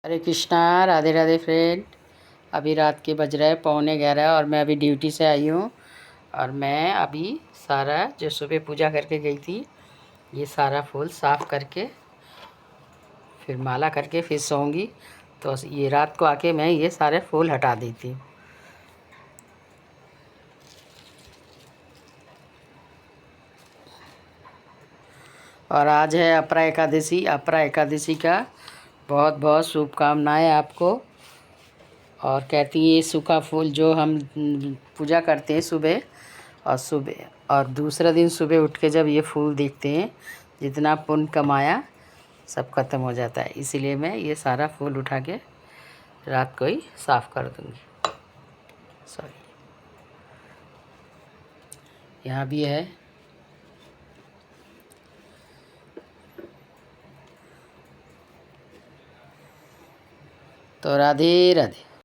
हरे Krishna, Radhe Radhe friend. अभी रात के बज रहे हैं 11:15 और मैं अभी ड्यूटी से आई हूँ। और मैं अभी सारा जो सुबह पूजा करके गई थी ये सारा फूल साफ़ करके फिर माला करके फिर सोऊंगी। तो ये रात को आके मैं ये सारे फूल हटा देती हूँ। और आज है अपरा एकादशी। अपरा एकादशी का बहुत बहुत शुभकामनाएं आपको। और कहती है ये सूखा फूल जो हम पूजा करते हैं सुबह और दूसरा दिन सुबह उठ के जब ये फूल देखते हैं जितना पुण्य कमाया सब खत्म हो जाता है। इसीलिए मैं ये सारा फूल उठा के रात को ही साफ़ कर दूँगी। सॉरी, यहाँ भी है। तो राधे राधे।